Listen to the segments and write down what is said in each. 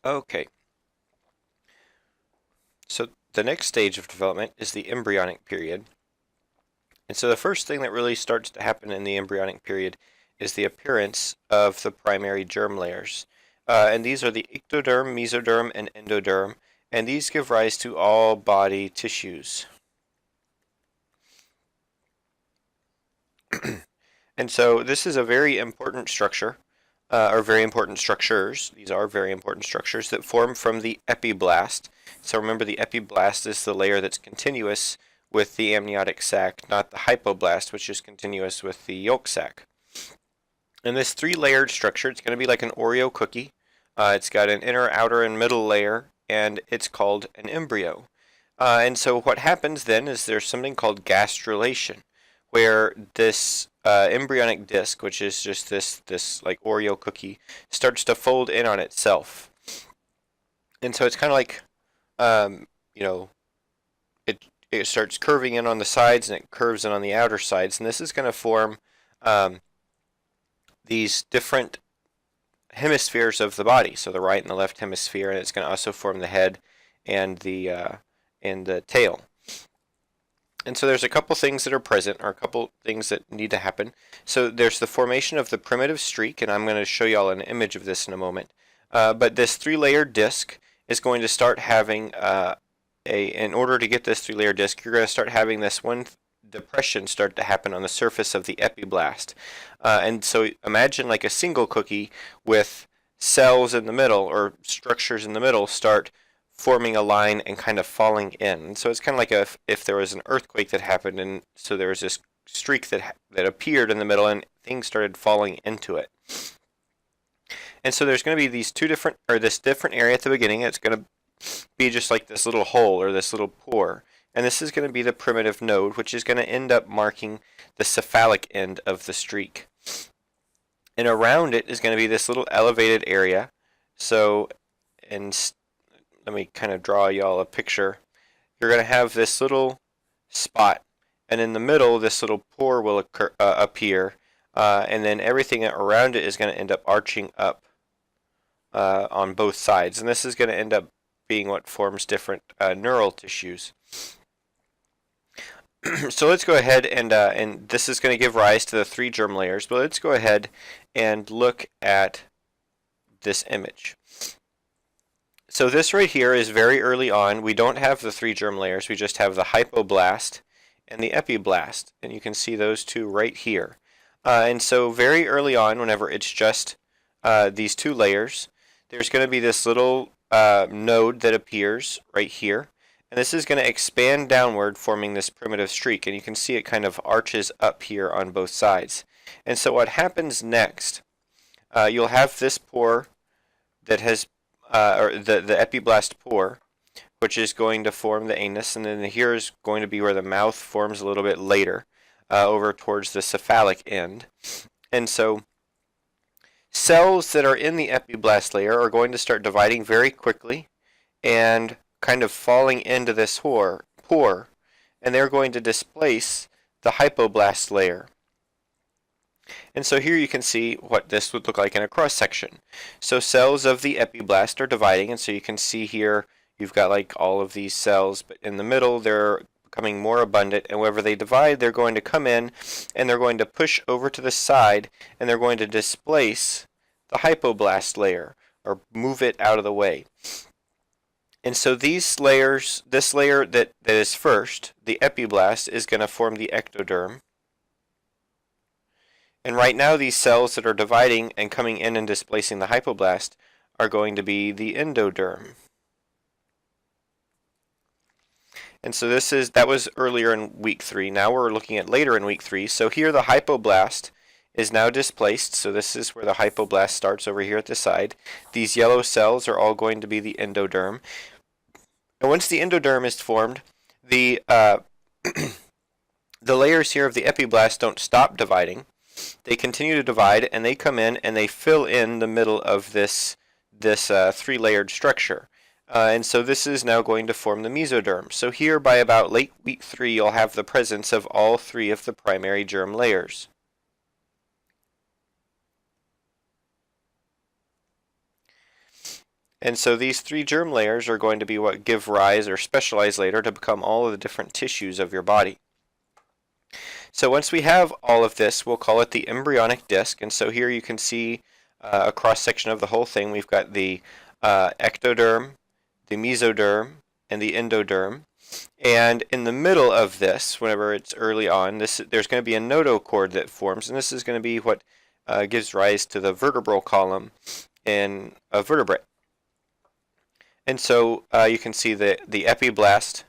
Okay, so the next stage of development is the embryonic period. And so the first thing that really starts to happen in the embryonic period is the appearance of the primary germ layers. And these are the ectoderm, mesoderm, and endoderm, and these give rise to all body tissues. And so this is a very important structure, or very important structures. These are very important structures that form from the epiblast. So remember, the epiblast is the layer that's continuous with the amniotic sac, not the hypoblast, which is continuous with the yolk sac. And this three-layered structure, it's going to be like an Oreo cookie. It's got an inner, outer, and middle layer, and it's called an embryo. And so what happens then is there's something called gastrulation, where this embryonic disc, which is just this like Oreo cookie, starts to fold in on itself. And so it's kind of like, you know, it starts curving in on the sides and it curves in on the outer sides, and this is going to form um, these different hemispheres of the body, so the right and the left hemisphere, and it's going to also form the head and the tail. And so there's a couple things that are present, or a couple things that need to happen. So there's the formation of the primitive streak, and I'm going to show you all an image of this in a moment. But this three-layered disc is going to start having in order to get this three-layer disc, you're going to start having this one depression start to happen on the surface of the epiblast. And so imagine like a single cookie with cells in the middle, or structures in the middle, start forming a line and kind of falling in. So it's kind of like if there was an earthquake that happened, and so there was this streak that appeared in the middle, and things started falling into it. And so there's going to be these this different area at the beginning. It's going to be just like this little hole or this little pore. And this is going to be the primitive node, which is going to end up marking the cephalic end of the streak. And around it is going to be this little elevated area. So, and let me kind of draw y'all a picture. You're going to have this little spot, and in the middle, this little pore will appear, and then everything around it is going to end up arching up on both sides. And this is going to end up being what forms different neural tissues. So let's go ahead and this is going to give rise to the three germ layers. But let's go ahead and look at this image. So this right here is very early on. We don't have the three germ layers. We just have the hypoblast and the epiblast. And you can see those two right here. And so very early on, whenever it's just these two layers, there's going to be this little node that appears right here. And this is going to expand downward, forming this primitive streak. And you can see it kind of arches up here on both sides. And so what happens next, you'll have this pore that has, or the epiblast pore, which is going to form the anus. And then here is going to be where the mouth forms a little bit later, over towards the cephalic end. And so cells that are in the epiblast layer are going to start dividing very quickly and kind of falling into this pore, and they're going to displace the hypoblast layer. And so here you can see what this would look like in a cross section. So cells of the epiblast are dividing, and so you can see here you've got like all of these cells, but in the middle they're becoming more abundant, and wherever they divide, they're going to come in and they're going to push over to the side, and they're going to displace the hypoblast layer, or move it out of the way. And so these layers, this layer that is first, the epiblast, is going to form the ectoderm. And right now these cells that are dividing and coming in and displacing the hypoblast are going to be the endoderm. And so that was earlier in week 3. Now we're looking at later in week 3. So here the hypoblast is now displaced. So this is where the hypoblast starts over here at the side. These yellow cells are all going to be the endoderm. And once the endoderm is formed, the the layers here of the epiblast don't stop dividing. They continue to divide, and they come in and they fill in the middle of this three-layered structure. And so this is now going to form the mesoderm. So here by about late week 3, you'll have the presence of all 3 of the primary germ layers. And so these three germ layers are going to be what give rise or specialize later to become all of the different tissues of your body. So once we have all of this, we'll call it the embryonic disc. And so here you can see a cross section of the whole thing. We've got the ectoderm, the mesoderm, and the endoderm. And in the middle of this, whenever it's early on, there's going to be a notochord that forms, and this is going to be what gives rise to the vertebral column in a vertebrate. And so you can see that the epiblast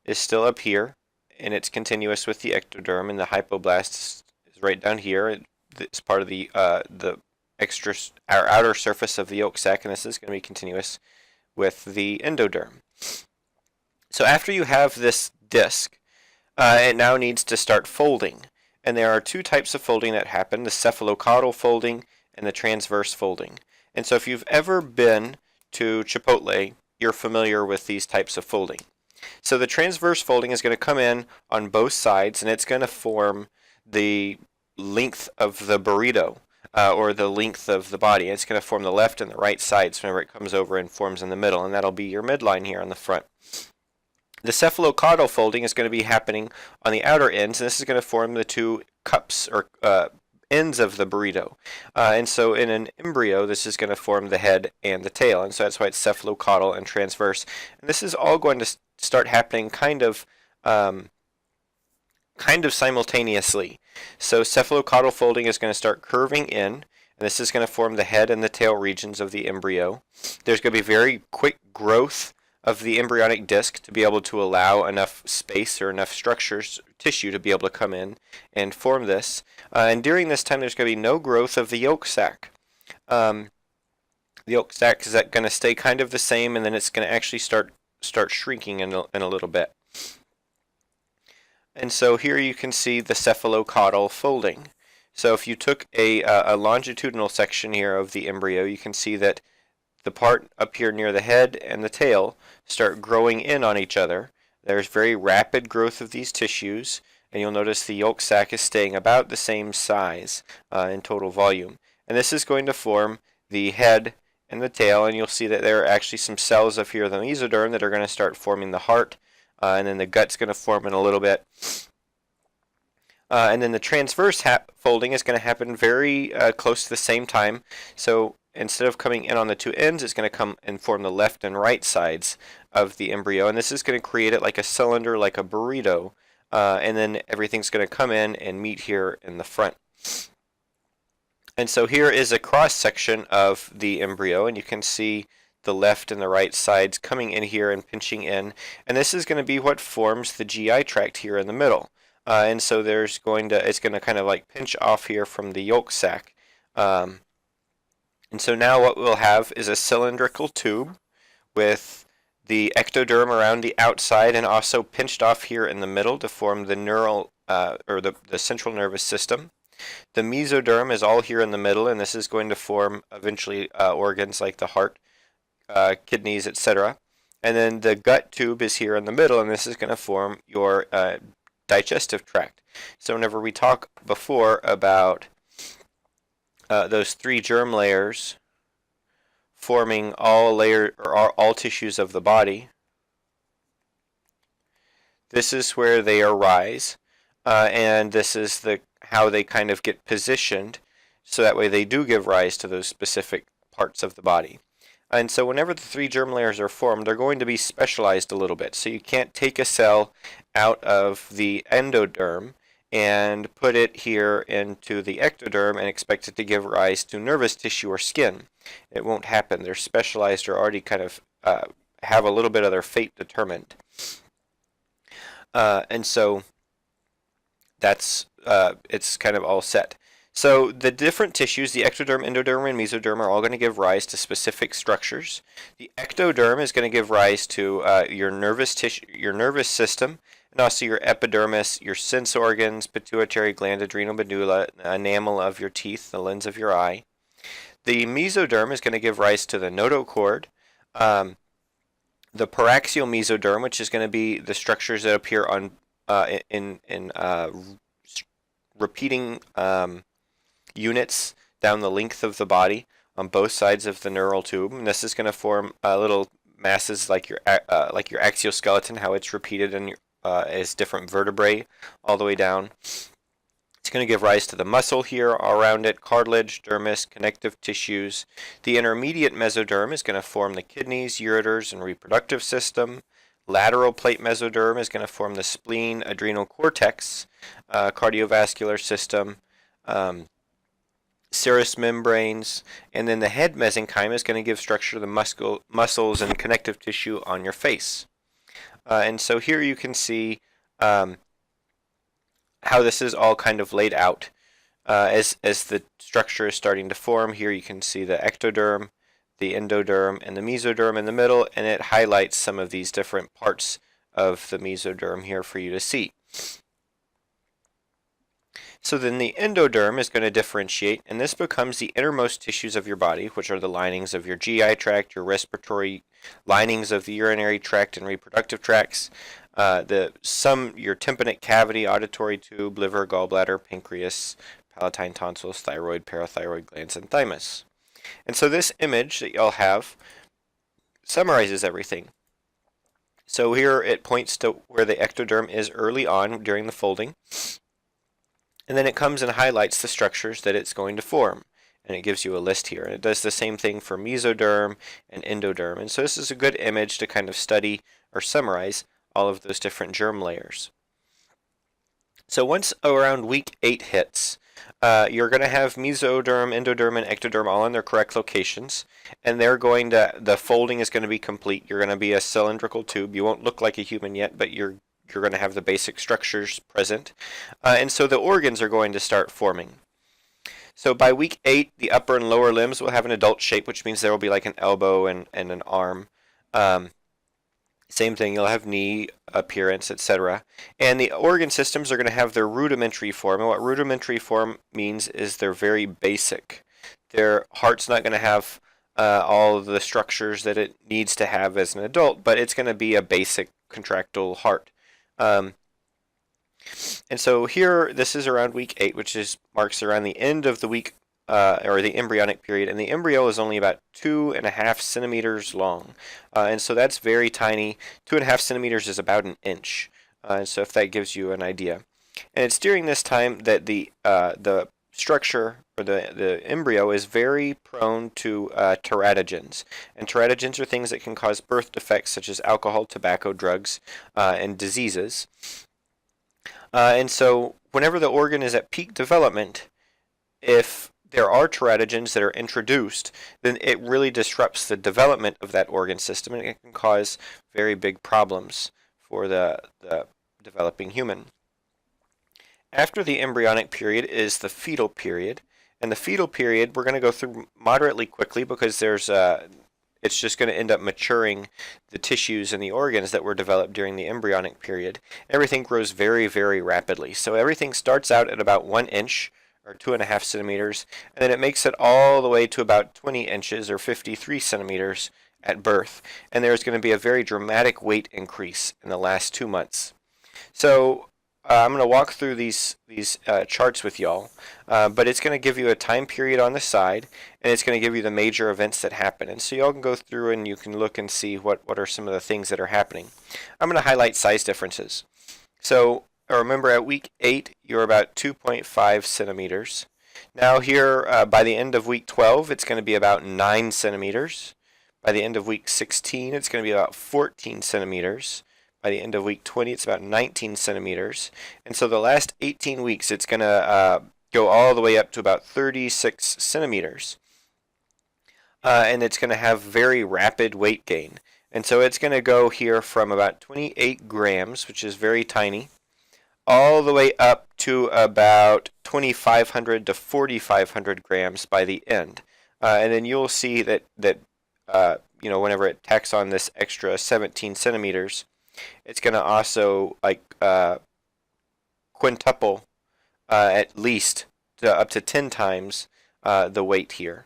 is still up here, and it's continuous with the ectoderm, and the hypoblast is right down here. It's part of the our outer surface of the yolk sac, and this is going to be continuous with the endoderm. So after you have this disc, it now needs to start folding. And there are two types of folding that happen, the cephalocaudal folding and the transverse folding. And so if you've ever been to Chipotle, you're familiar with these types of folding. So the transverse folding is going to come in on both sides, and it's going to form the length of the burrito, or the length of the body. It's going to form the left and the right sides whenever it comes over and forms in the middle, and that'll be your midline here on the front. The cephalocaudal folding is going to be happening on the outer ends, and this is going to form the two cups or ends of the burrito. And so in an embryo, this is going to form the head and the tail, and so that's why it's cephalocaudal and transverse. And this is all going to start happening kind of simultaneously. So cephalocaudal folding is going to start curving in, and this is going to form the head and the tail regions of the embryo. There's going to be very quick growth of the embryonic disc to be able to allow enough space or enough structures, tissue to be able to come in and form this. And during this time, there's going to be no growth of the yolk sac. The yolk sac is going to stay kind of the same, and then it's going to actually start shrinking in a little bit. And so here you can see the cephalocaudal folding. So if you took a longitudinal section here of the embryo, you can see that the part up here near the head and the tail start growing in on each other. There's very rapid growth of these tissues, and you'll notice the yolk sac is staying about the same size in total volume. And this is going to form the head and the tail, and you'll see that there are actually some cells up here in the mesoderm that are going to start forming the heart, and then the gut's going to form in a little bit. And then the transverse folding is going to happen very close to the same time. So instead of coming in on the two ends, it's going to come and form the left and right sides of the embryo. And this is going to create it like a cylinder, like a burrito. And then everything's going to come in and meet here in the front. And so here is a cross section of the embryo, and you can see the left and the right sides coming in here and pinching in. And this is going to be what forms the GI tract here in the middle. And so it's going to kind of like pinch off here from the yolk sac. And so now what we'll have is a cylindrical tube with the ectoderm around the outside and also pinched off here in the middle to form the neural or the central nervous system. The mesoderm is all here in the middle, and this is going to form eventually organs like the heart, kidneys, etc. And then the gut tube is here in the middle, and this is going to form your digestive tract. So whenever we talk before about those three germ layers forming all tissues of the body, this is where they arise, and this is how they kind of get positioned, so that way they do give rise to those specific parts of the body. And so whenever the three germ layers are formed, they're going to be specialized a little bit. So you can't take a cell out of the endoderm and put it here into the ectoderm and expect it to give rise to nervous tissue or skin. It won't happen. They're specialized or already kind of have a little bit of their fate determined. And so that's it's kind of all set. So the different tissues, the ectoderm, endoderm, and mesoderm, are all going to give rise to specific structures. The ectoderm is going to give rise to your nervous tissue, your nervous system, and also your epidermis, your sense organs, pituitary gland, adrenal medulla, enamel of your teeth, the lens of your eye. The mesoderm is going to give rise to the notochord, the paraxial mesoderm, which is going to be the structures that appear on in repeating units down the length of the body, on both sides of the neural tube, and this is going to form little masses like your exoskeleton, how it's repeated in as different vertebrae all the way down. It's going to give rise to the muscle here around it, cartilage, dermis, connective tissues. The intermediate mesoderm is going to form the kidneys, ureters, and reproductive system. Lateral plate mesoderm is going to form the spleen, adrenal cortex, cardiovascular system, serous membranes, and then the head mesenchyme is going to give structure to the muscles and connective tissue on your face. And so here you can see how this is all kind of laid out. As the structure is starting to form, here you can see the ectoderm, the endoderm, and the mesoderm in the middle, and it highlights some of these different parts of the mesoderm here for you to see. So then the endoderm is going to differentiate, and this becomes the innermost tissues of your body, which are the linings of your GI tract, your respiratory linings of the urinary tract and reproductive tracts, your tympanic cavity, auditory tube, liver, gallbladder, pancreas, palatine tonsils, thyroid, parathyroid glands, and thymus. And so this image that y'all have summarizes everything. So here it points to where the ectoderm is early on during the folding, and then it comes and highlights the structures that it's going to form, and it gives you a list here. And it does the same thing for mesoderm and endoderm. And so this is a good image to kind of study or summarize all of those different germ layers. So once around week 8 hits, you're going to have mesoderm, endoderm, and ectoderm all in their correct locations, and the folding is going to be complete. You're going to be a cylindrical tube. You won't look like a human yet, but you're going to have the basic structures present. And so the organs are going to start forming. So by week 8, the upper and lower limbs will have an adult shape, which means there will be like an elbow and an arm. Same thing, you'll have knee appearance, etc. And the organ systems are going to have their rudimentary form. And what rudimentary form means is they're very basic. Their heart's not going to have all of the structures that it needs to have as an adult, but it's going to be a basic contractile heart. And so here, this is around week 8, which marks around the end of the week, or the embryonic period, and the embryo is only about 2.5 centimeters long, and so that's very tiny. 2.5 centimeters is about an inch, and so if that gives you an idea. And it's during this time that the structure, or the embryo, is very prone to teratogens, and teratogens are things that can cause birth defects such as alcohol, tobacco, drugs, and diseases. And so whenever the organ is at peak development, if there are teratogens that are introduced, then it really disrupts the development of that organ system, and it can cause very big problems for the developing human. After the embryonic period is the fetal period, and the fetal period we're going to go through moderately quickly because it's just going to end up maturing the tissues and the organs that were developed during the embryonic period. Everything grows very, very rapidly. So everything starts out at about 1 inch, or 2.5 centimeters, and then it makes it all the way to about 20 inches, or 53 centimeters, at birth. And there's going to be a very dramatic weight increase in the last 2 months. So I'm going to walk through these charts with y'all, but it's going to give you a time period on the side, and it's going to give you the major events that happen. And so y'all can go through and you can look and see what are some of the things that are happening. I'm going to highlight size differences. So remember, at week 8, you're about 2.5 centimeters. Now here, by the end of week 12, it's going to be about 9 centimeters. By the end of week 16, it's going to be about 14 centimeters. By the end of week 20, it's about 19 centimeters. And so the last 18 weeks, it's going to go all the way up to about 36 centimeters. And it's going to have very rapid weight gain. And so it's going to go here from about 28 grams, which is very tiny, all the way up to about 2,500 to 4,500 grams by the end. And then you'll see that whenever it tacks on this extra 17 centimeters, it's going to also quintuple at least to up to 10 times the weight here,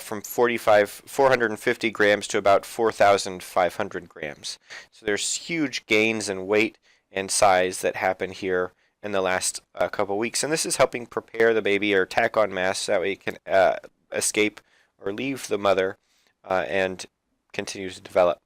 from 450 grams to about 4,500 grams. So there's huge gains in weight and size that happen here in the last couple weeks, and this is helping prepare the baby, or tack on mass, so that way it can escape or leave the mother and continue to develop.